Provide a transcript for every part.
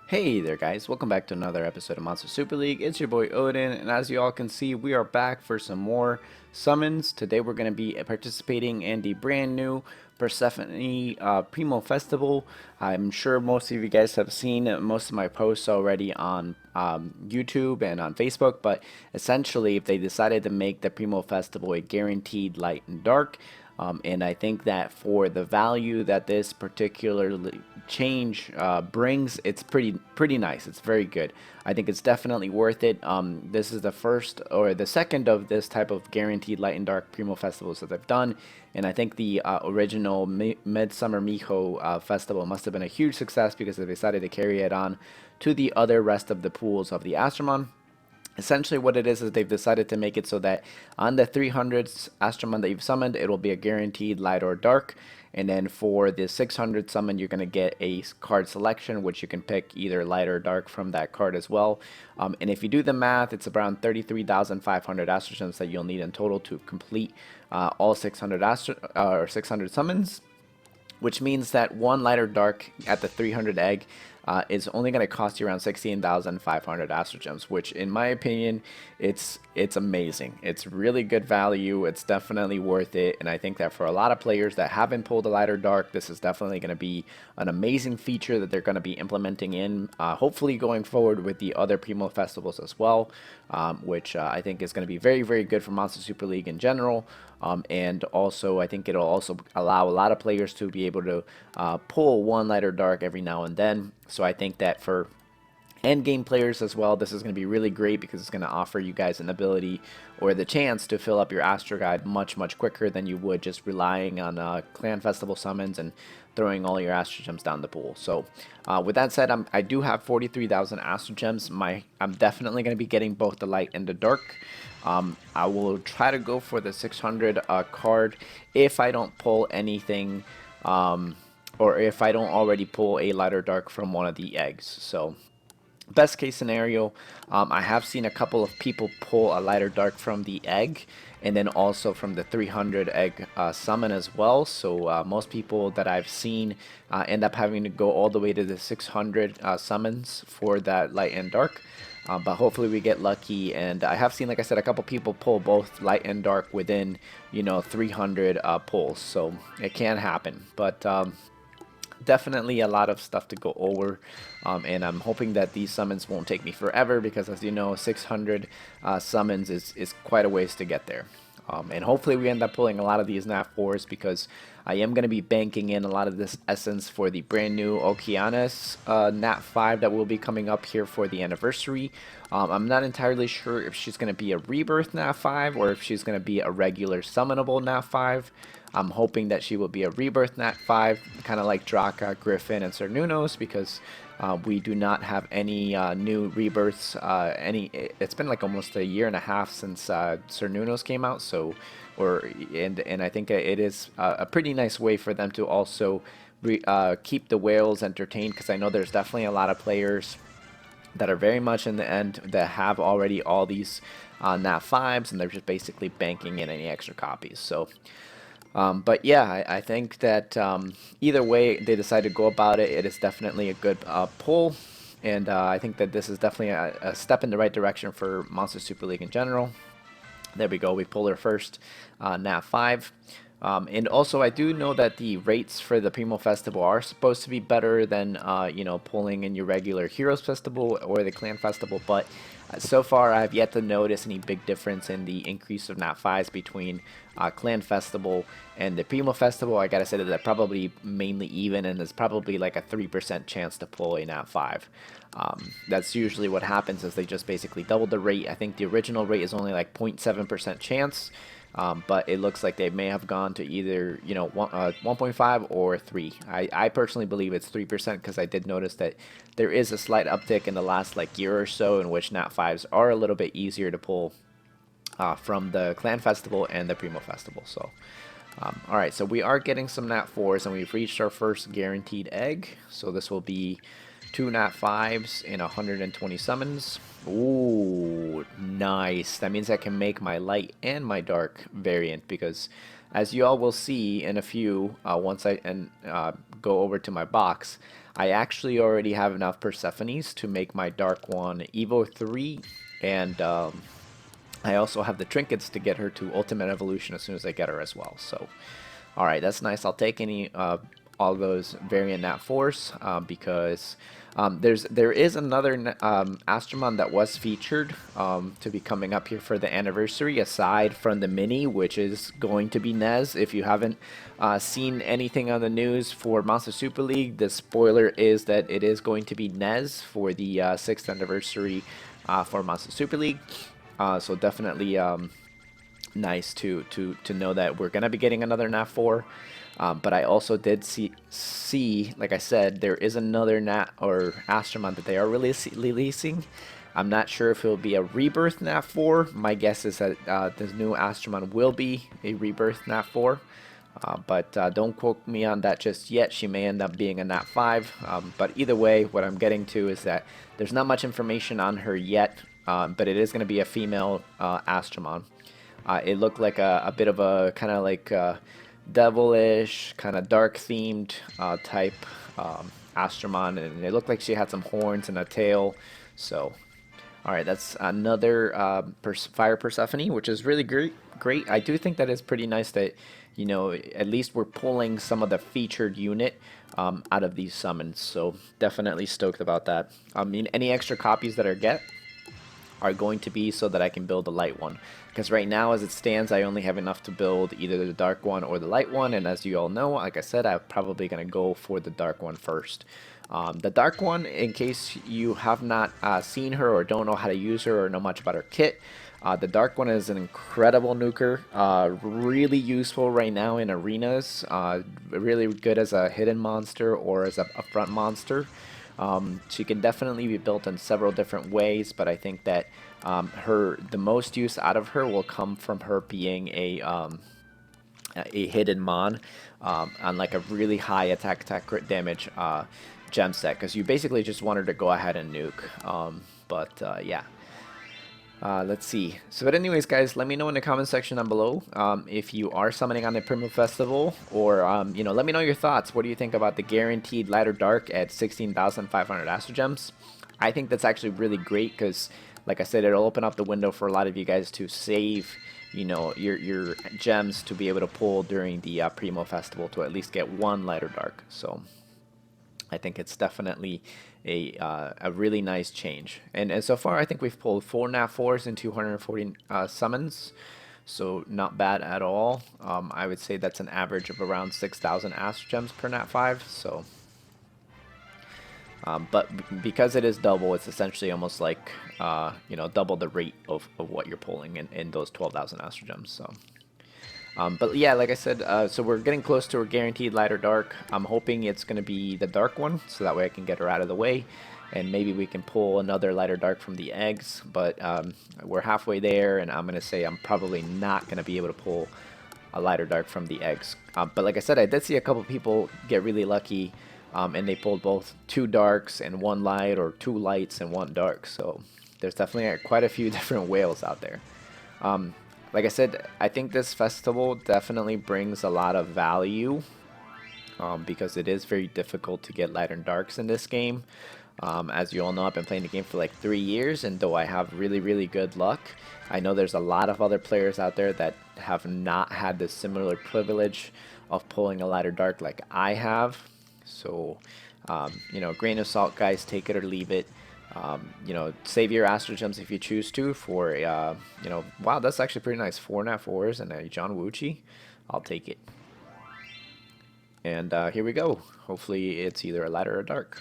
Hey there guys, welcome back to another episode of Monster Super League. It's your boy Odin, and as you all can see, we are back for some more summons. Today we're going to be participating in the brand new Persephone Primo Festival. I'm sure most of you guys have seen most of my posts already on YouTube and on Facebook, but essentially if they decided to make the Primo Festival a guaranteed light and dark, and I think that for the value that this particular change brings, it's pretty nice. It's very good. I think it's definitely worth it. This is the first or the second of this type of guaranteed light and dark Primo festivals that I've done, and I think the original Midsummer Miho festival must have been a huge success because they decided to carry it on to the other rest of the pools of the Astromon. Essentially what it is they've decided to make it so that on the 300th Astromon that you've summoned, it will be a guaranteed light or dark. And then for the 600 summon, you're going to get a card selection, which you can pick either light or dark from that card as well. And if you do the math, it's around 33,500 Astrogems that you'll need in total to complete all 600 summons, which means that one light or dark at the 300 egg is only going to cost you around 16,500 Astrogems, which in my opinion, it's amazing. It's really good value. It's definitely worth it, and I think that for a lot of players that haven't pulled a light or dark, this is definitely going to be an amazing feature that they're going to be implementing in, hopefully going forward with the other Primo festivals as well, which I think is going to be very good for Monster Super League in general. And also, I think it'll also allow a lot of players to be able to pull one light or dark every now and then. So I think that for end game players as well, this is going to be really great because it's going to offer you guys an ability or the chance to fill up your Astro Guide much much quicker than you would just relying on Clan Festival summons and throwing all your Astro Gems down the pool. So with that said, I do have 43,000 Astro Gems. I'm definitely going to be getting both the light and the dark. I will try to go for the 600 card if I don't pull anything, or if I don't already pull a light or dark from one of the eggs. So best case scenario, I have seen a couple of people pull a light or dark from the egg, and then also from the 300 egg summon as well. So most people that I've seen end up having to go all the way to the 600 summons for that light and dark. But hopefully we get lucky, and I have seen, like I said, a couple people pull both light and dark within 300 pulls, so it can happen. But definitely a lot of stuff to go over, and I'm hoping that these summons won't take me forever because, as you know, 600 summons is quite a ways to get there. And hopefully we end up pulling a lot of these NAT 4s because I am going to be banking in a lot of this essence for the brand new Okeanis NAT 5 that will be coming up here for the anniversary. I'm not entirely sure if she's going to be a rebirth NAT 5 or if she's going to be a regular summonable NAT 5. I'm hoping that she will be a rebirth NAT 5, kind of like Draka, Griffin, and Cernunos, because we do not have any new rebirths. It's been like almost a year and a half since Cernunos came out, so and I think it is a pretty nice way for them to also keep the whales entertained, because I know there's definitely a lot of players that are very much in the end that have already all these NAT 5s, and they're just basically banking in any extra copies. So but yeah, I think that either way they decide to go about it, it is definitely a good pull, and I think that this is definitely a step in the right direction for Monster Super League in general. There we go, we pull our first NAT 5. And also, I do know that the rates for the Primo Festival are supposed to be better than, pulling in your regular Heroes Festival or the Clan Festival, but so far I have yet to notice any big difference in the increase of NAT 5s between Clan Festival and the Primo Festival. I gotta say that they're probably mainly even, and there's probably like a 3% chance to pull a NAT 5. That's usually what happens, is they just basically double the rate. I think the original rate is only like 0.7% chance. But it looks like they may have gone to either 1.5 or 3. I personally believe it's 3% because I did notice that there is a slight uptick in the last year or so in which NAT 5s are a little bit easier to pull from the Clan Festival and the Primo Festival. So alright, so we are getting some NAT 4s, and we've reached our first guaranteed egg. So this will be 2 NAT 5s in 120 summons. Ooh, nice. That means I can make my light and my dark variant, because as you all will see in a few, once I go over to my box, I actually already have enough Persephones to make my Dark one Evo 3, and I also have the trinkets to get her to Ultimate Evolution as soon as I get her as well. So, alright, that's nice. I'll take any all those variant Nat Force because there is another Astromon that was featured to be coming up here for the anniversary, aside from the mini, which is going to be Nez. If you haven't seen anything on the news for Monster Super League, the spoiler is that it is going to be Nez for the 6th anniversary for Monster Super League. So definitely nice to know that we're gonna be getting another NAT 4. But I also did see, like I said, there is another NAT or Astromon that they are releasing. I'm not sure if it'll be a Rebirth NAT 4. My guess is that this new Astromon will be a Rebirth NAT 4. But don't quote me on that just yet. She may end up being a NAT 5. But either way, what I'm getting to is that there's not much information on her yet. But it is going to be a female Astromon. It looked like a bit of a kind of like devilish, kind of dark themed type Astromon, and it looked like she had some horns and a tail. So, alright, that's another Fire Persephone, which is really great. I do think that is pretty nice that, you know, at least we're pulling some of the featured unit out of these summons. So, definitely stoked about that. I mean, any extra copies that I get are going to be so that I can build the light one, because right now as it stands I only have enough to build either the dark one or the light one, and as you all know, like I said, I'm probably gonna go for the dark one first. The dark one, in case you have not seen her or don't know how to use her or know much about her kit, the dark one is an incredible nuker, really useful right now in arenas, really good as a hidden monster or as a front monster. She can definitely be built in several different ways, but I think that the most use out of her will come from her being a hidden mon on like a really high attack crit damage gem set, because you basically just want her to go ahead and nuke. Yeah. Let's see. So, but anyways, guys, let me know in the comment section down below if you are summoning on the Primo Festival, or you know, let me know your thoughts. What do you think about the guaranteed light or dark at 16,500 Astro Gems? I think that's actually really great because, like I said, it'll open up the window for a lot of you guys to save, you know, your gems to be able to pull during the Primo Festival to at least get one light or dark. So, I think it's definitely a really nice change. And so far, I think we've pulled 4 NAT 4s and 240 summons, so not bad at all. I would say that's an average of around 6,000 Astro Gems per NAT 5. So, but because it is double, it's essentially almost like you know, double the rate of what you're pulling in those 12,000 Astro Gems. So. But yeah, like I said, so we're getting close to a guaranteed light or dark. I'm hoping it's going to be the dark one, so that way I can get her out of the way, and maybe we can pull another light or dark from the eggs. But we're halfway there, and I'm going to say I'm probably not going to be able to pull a light or dark from the eggs. But like I said, I did see a couple people get really lucky, and they pulled both 2 darks and 1 light, or 2 lights and 1 dark. So there's definitely quite a few different whales out there. Like I said, I think this festival definitely brings a lot of value because it is very difficult to get light and darks in this game. As you all know, I've been playing the game for like 3 years, and though I have really good luck, I know there's a lot of other players out there that have not had the similar privilege of pulling a light or dark like I have. So, you know, grain of salt, guys, take it or leave it. You know, save your Astro Gems if you choose to for, you know, wow, that's actually pretty nice. 4 NAT 4s and a John Wuchi. I'll take it. And here we go. Hopefully it's either a light or a dark.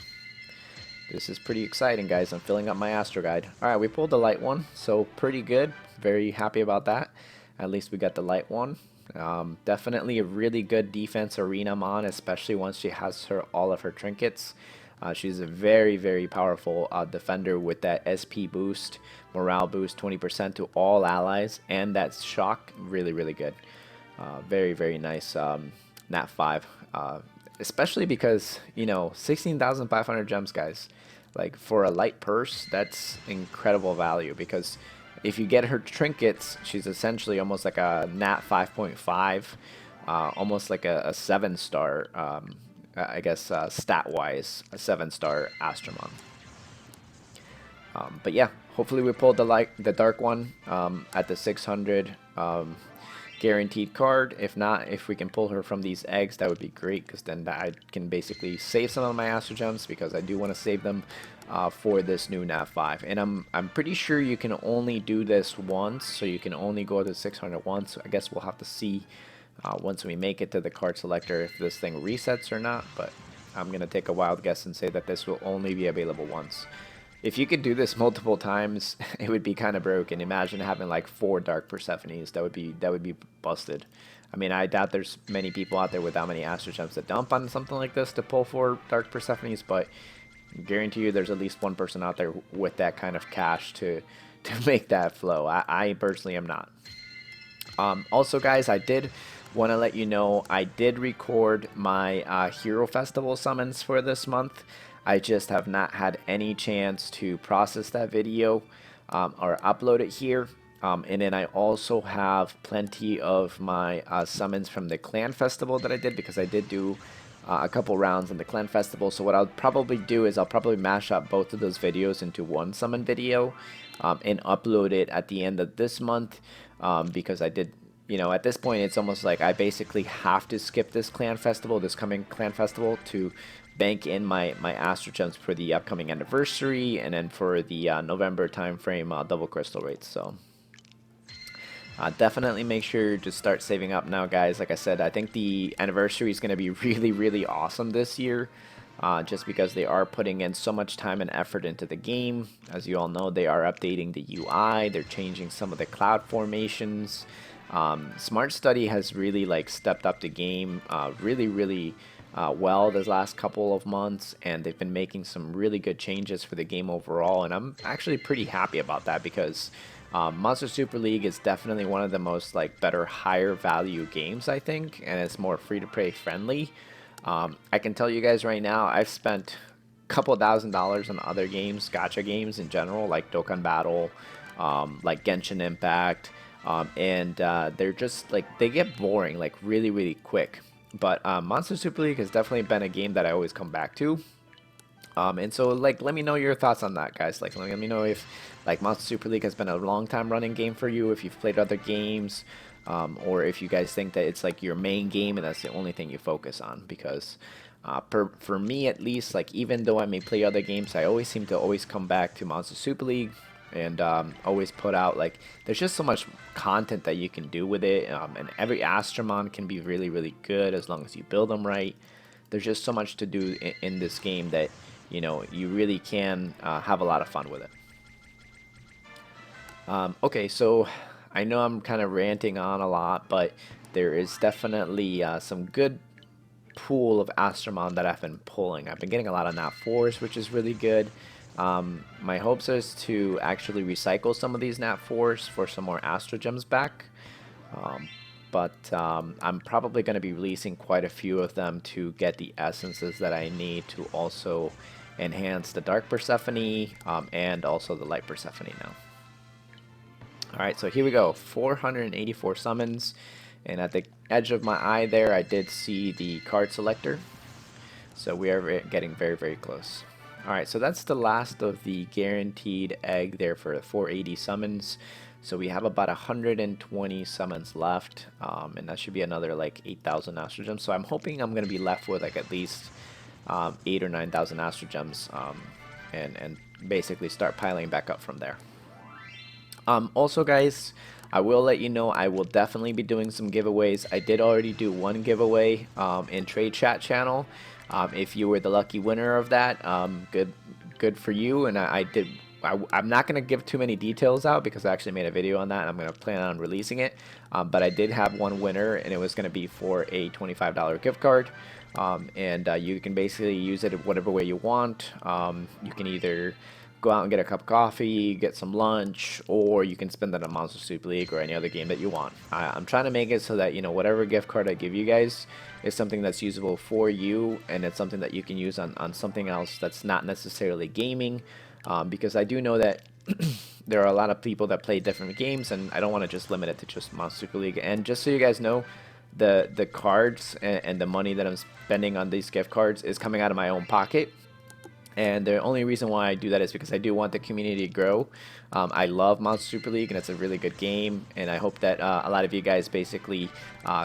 This is pretty exciting, guys. I'm filling up my Astro Guide. Alright, we pulled the light one, so pretty good. Very happy about that. At least we got the light one. Definitely a really good defense arena mon, especially once she has all of her trinkets. She's a very powerful defender with that SP boost, morale boost, 20% to all allies, and that shock, really good. Very nice NAT 5, especially because, you know, 16,500 gems, guys. Like, for a light purse, that's incredible value, because if you get her trinkets, she's essentially almost like a NAT 5.5, almost like a 7-star I guess stat-wise, a 7-star Astromon. But yeah, hopefully we pulled the dark one at the 600 guaranteed card. If not, if we can pull her from these eggs, that would be great, because then I can basically save some of my Astro Gems, because I do want to save them for this new NAT 5. And I'm pretty sure you can only do this once, so you can only go to 600 once. I guess we'll have to see once we make it to the card selector if this thing resets or not, but I'm going to take a wild guess and say that this will only be available once. If you could do this multiple times, it would be kind of broken. Imagine having like 4 Dark Persephones. That would be busted. I mean, I doubt there's many people out there with that many Astro Gems to dump on something like this to pull 4 Dark Persephones, but I guarantee you there's at least one person out there with that kind of cash to make that flow. I personally am not. Also, guys, I did want to let you know I did record my Hero Festival summons for this month. I just have not had any chance to process that video or upload it here. And then I also have plenty of my summons from the Clan Festival that I did, because I did do a couple rounds in the Clan Festival. So what I'll probably do is I'll probably mash up both of those videos into one summon video and upload it at the end of this month, because I did, you know, at this point it's almost like I basically have to skip this Clan Festival, this coming Clan Festival, to bank in my Astro Gems for the upcoming anniversary, and then for the November time frame double crystal rates. So definitely make sure to start saving up now, guys. Like I said, I think the anniversary is going to be really awesome this year, just because they are putting in so much time and effort into the game. As you all know, they are updating the UI, they're changing some of the cloud formations. Smart Study has really like stepped up the game really well this last couple of months, and they've been making some really good changes for the game overall, and I'm actually pretty happy about that, because Monster Super League is definitely one of the most like better, higher value games, I think, and it's more free-to-play friendly. I can tell you guys right now, I've spent a couple $1,000s on other games, gacha games in general, like Dokkan Battle, like Genshin Impact, and they're just like, they get boring like really quick. But Monster Super League has definitely been a game that I always come back to. And so, like, let me know your thoughts on that, guys. Like, let me know if, like, Monster Super League has been a long time running game for you, if you've played other games, or if you guys think that it's, like, your main game and that's the only thing you focus on. Because for me, at least, like, even though I may play other games, I always seem to always come back to Monster Super League. And always put out, like, there's just so much content that you can do with it, and every Astromon can be really good as long as you build them right. There's just so much to do in this game that, you know, you really can have a lot of fun with it. Okay, so I know I'm kind of ranting on a lot, but there is definitely some good pool of Astromon that I've been pulling. I've been getting a lot of NAT 4s, which is really good. My hopes is to actually recycle some of these NAT 4s for some more Astro Gems back. But I'm probably going to be releasing quite a few of them to get the essences that I need to also enhance the Dark Persephone and also the Light Persephone now. Alright, so here we go. 484 summons. And at the edge of my eye there, I did see the card selector. So we are getting very close. Alright, so that's the last of the guaranteed egg there for 480 summons. So we have about 120 summons left, and that should be another like 8,000 Astro Gems. So I'm hoping I'm going to be left with like at least 8,000 or 9,000 Astro Gems, and basically start piling back up from there. Also, guys, I will let you know I will definitely be doing some giveaways. I did already do one giveaway in Trade Chat channel. If you were the lucky winner of that, good for you. And I'm not going to give too many details out because I actually made a video on that, and I'm going to plan on releasing it. But I did have one winner, and it was going to be for a $25 gift card. And you can basically use it whatever way you want. You can either go out and get a cup of coffee, get some lunch, or you can spend that on Monster Super League or any other game that you want. I'm trying to make it so that, you know, whatever gift card I give you guys is something that's usable for you, and it's something that you can use on something else that's not necessarily gaming, because I do know that there are a lot of people that play different games, and I don't want to just limit it to just Monster Super League. And just so you guys know, the cards and the money that I'm spending on these gift cards is coming out of my own pocket. And the only reason why I do that is because I do want the community to grow. I love Monster Super League, and it's a really good game. And I hope that a lot of you guys basically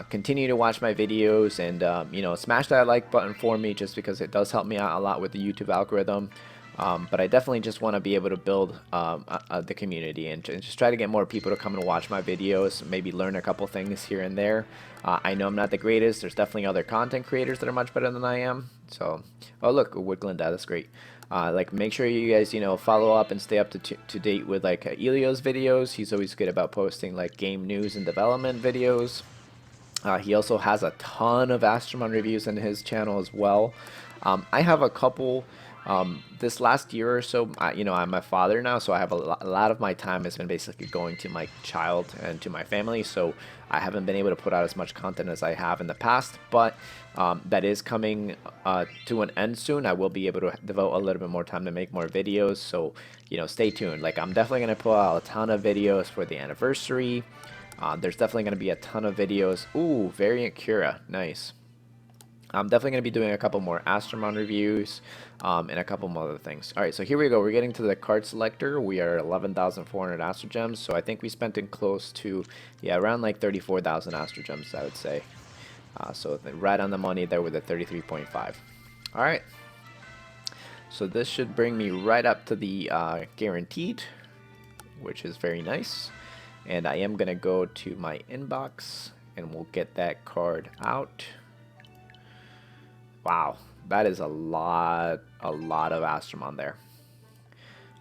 continue to watch my videos and you know, smash that like button for me, just because it does help me out a lot with the YouTube algorithm. But I definitely just want to be able to build the community and just try to get more people to come and watch my videos, maybe learn a couple things here and there. I know I'm not the greatest. There's definitely other content creators that are much better than I am. So, oh look, Woodland, that's great. Like, make sure you guys, you know, follow up and stay up to date with like Elio's videos. He's always good about posting like game news and development videos. He also has a ton of Astromon reviews in his channel as well. I have a couple. This last year or so, you know, I'm a father now, so I have a lot of my time has been basically going to my child and to my family, so I haven't been able to put out as much content as I have in the past, but that is coming to an end soon. I will be able to devote a little bit more time to make more videos, so, you know, stay tuned. Like, I'm definitely going to put out a ton of videos for the anniversary. There's definitely going to be a ton of videos. Ooh, Variant Cura, nice. I'm definitely going to be doing a couple more Astromon reviews and a couple more other things. Alright, so here we go. We're getting to the card selector. We are 11,400 Astro Gems, so I think we spent in close to, yeah, around like 34,000 Astro Gems, I would say. So right on the money there with the 33.5. Alright, so this should bring me right up to the Garanteed, which is very nice. And I am going to go to my inbox and we'll get that card out. Wow, that is a lot of Astromon there.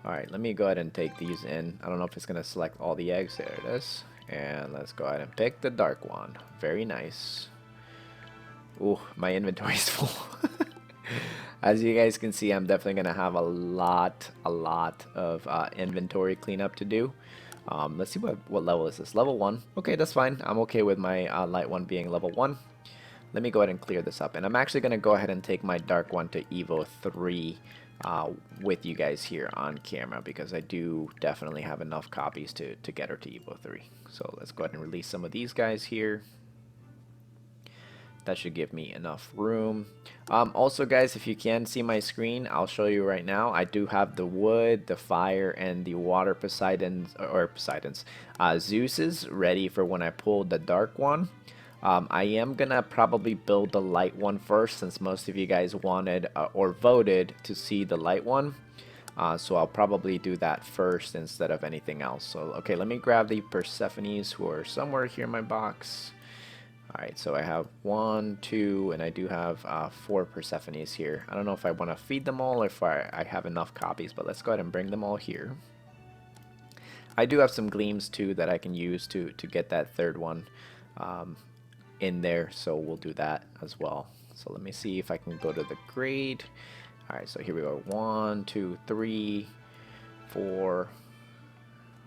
Alright, let me go ahead and take these in. I don't know if it's going to select all the eggs. There it is. And let's go ahead and pick the dark one. Very nice. Ooh, my inventory is full. As you guys can see, I'm definitely going to have a lot of inventory cleanup to do. Let's see what level is this. Level 1. Okay, that's fine. I'm okay with my light one being level 1. Let me go ahead and clear this up. And I'm actually going to go ahead and take my dark one to Evo 3 with you guys here on camera, because I do definitely have enough copies to get her to Evo 3. So let's go ahead and release some of these guys here. That should give me enough room. Also, guys, if you can see my screen, I'll show you right now. I do have the wood, the fire, and the water Zeus's ready for when I pull the dark one. I am gonna probably build the light one first, since most of you guys wanted or voted to see the light one. So I'll probably do that first instead of anything else. So okay, let me grab the Persephones who are somewhere here in my box. Alright, so I have 1, 2, and I do have 4 Persephones here. I don't know if I want to feed them all or if I have enough copies, but let's go ahead and bring them all here. I do have some gleams too that I can use to get that third one in there, so we'll do that as well. So let me see if I can go to the grade. Alright, so here we go. 1, 2, 3, 4.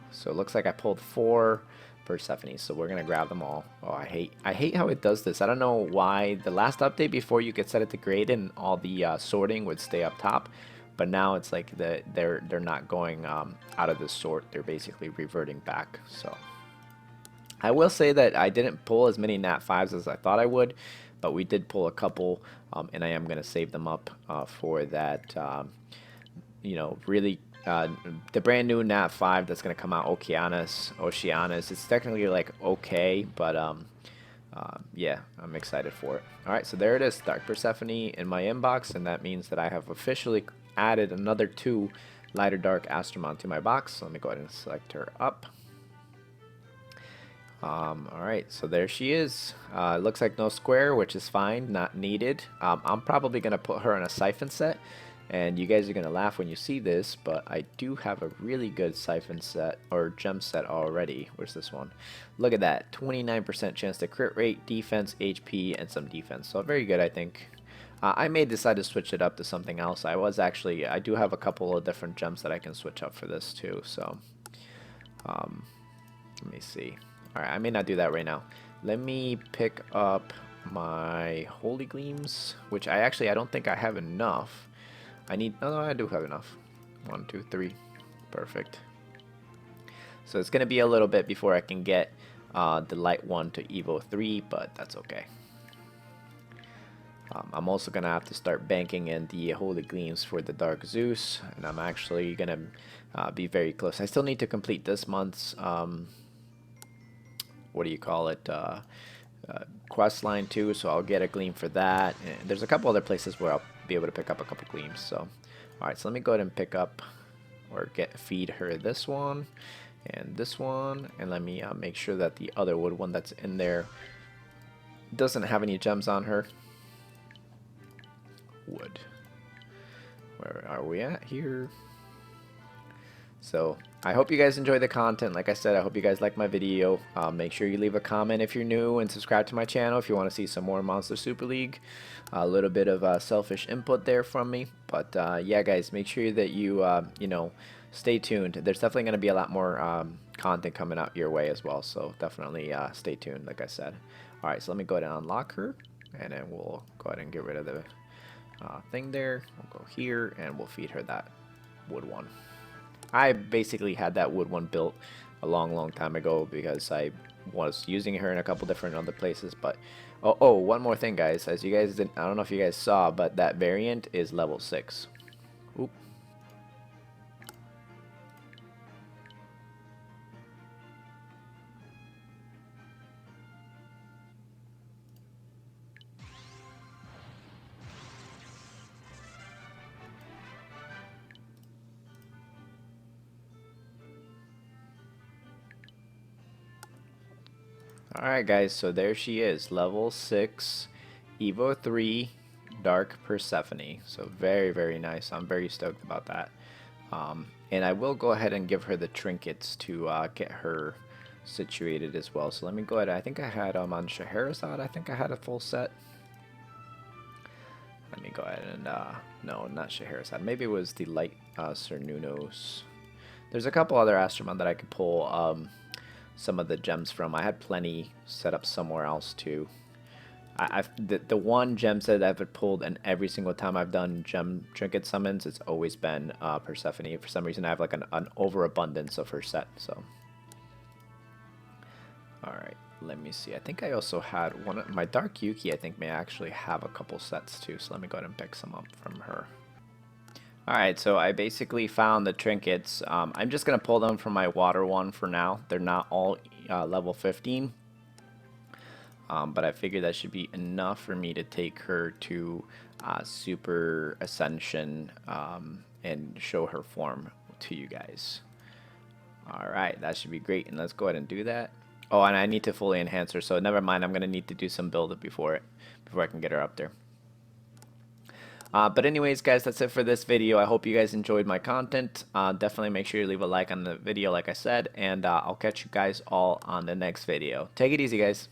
So it looks like I pulled 4 Persephone, so we're gonna grab them all. Oh, I hate how it does this. I don't know why. The last update, before you could set it to grade and all the sorting would stay up top, but now it's like they're not going out of the sort. They're basically reverting back. So I will say that I didn't pull as many Nat 5s as I thought I would, but we did pull a couple, and I am gonna save them up for that. You know, really. The brand new Nat 5 that's going to come out, Oceanus. It's technically like okay, but yeah, I'm excited for it. Alright, so there it is, Dark Persephone in my inbox, and that means that I have officially added another 2 lighter dark Astromon to my box. So let me go ahead and select her up. Alright, so there she is. Looks like no square, which is fine, not needed. I'm probably going to put her in a siphon set. And you guys are going to laugh when you see this, but I do have a really good siphon set, or gem set already. Where's this one? Look at that. 29% chance to crit rate, defense, HP, and some defense. So very good, I think. I may decide to switch it up to something else. I do have a couple of different gems that I can switch up for this too. So let me see. Alright, I may not do that right now. Let me pick up my Holy Gleams, which I don't think I have enough. No, I do have enough. 1, 2, 3. Perfect. So it's going to be a little bit before I can get the light one to Evo 3, but that's okay. I'm also going to have to start banking in the Holy Gleams for the Dark Zeus, and I'm actually going to be very close. I still need to complete this month's, what do you call it, quest line too, so I'll get a gleam for that. And there's a couple other places where I'll be able to pick up a couple gleams. So, alright, so let me go ahead and pick up, or feed her this one, and this one, and let me make sure that the other wood one that's in there doesn't have any gems on her. Wood. Where are we at here? So I hope you guys enjoy the content. Like I said, I hope you guys like my video. Make sure you leave a comment if you're new and subscribe to my channel if you want to see some more Monster Super League. A little bit of selfish input there from me, but yeah, guys, make sure that you you know, stay tuned. There's definitely going to be a lot more content coming out your way as well, so definitely stay tuned, like I said. All right, so let me go ahead and unlock her, and then we'll go ahead and get rid of the thing there. We'll go here and we'll feed her that wood one. I basically had that wood one built a long time ago because I was using her in a couple different other places. But oh, one more thing, guys. As you guys didn't, I don't know if you guys saw, but that variant is level 6. Oop. Alright guys, so there she is, level 6, Evo 3, Dark Persephone. So very nice. I'm very stoked about that. And I will go ahead and give her the trinkets to get her situated as well. So let me go ahead. I think I had on Scheherazade, I think I had a full set. Let me go ahead and, no, not Scheherazade. Maybe it was the light Cernunnos. There's a couple other Astromon that I could pull some of the gems from. I had plenty set up somewhere else too. The one gem set that I've pulled, and every single time I've done gem trinket summons, it's always been Persephone. For some reason, I have like an overabundance of her set. So, all right, let me see. I think I also had one of my Dark Yuki. I think may actually have a couple sets too. So let me go ahead and pick some up from her. Alright, so I basically found the trinkets. I'm just going to pull them from my water one for now. They're not all level 15. But I figured that should be enough for me to take her to Super Ascension and show her form to you guys. Alright, that should be great. And let's go ahead and do that. Oh, and I need to fully enhance her, so never mind. I'm going to need to do some build up before I can get her up there. But anyways, guys, that's it for this video. I hope you guys enjoyed my content. Definitely make sure you leave a like on the video, like I said, and I'll catch you guys all on the next video. Take it easy, guys.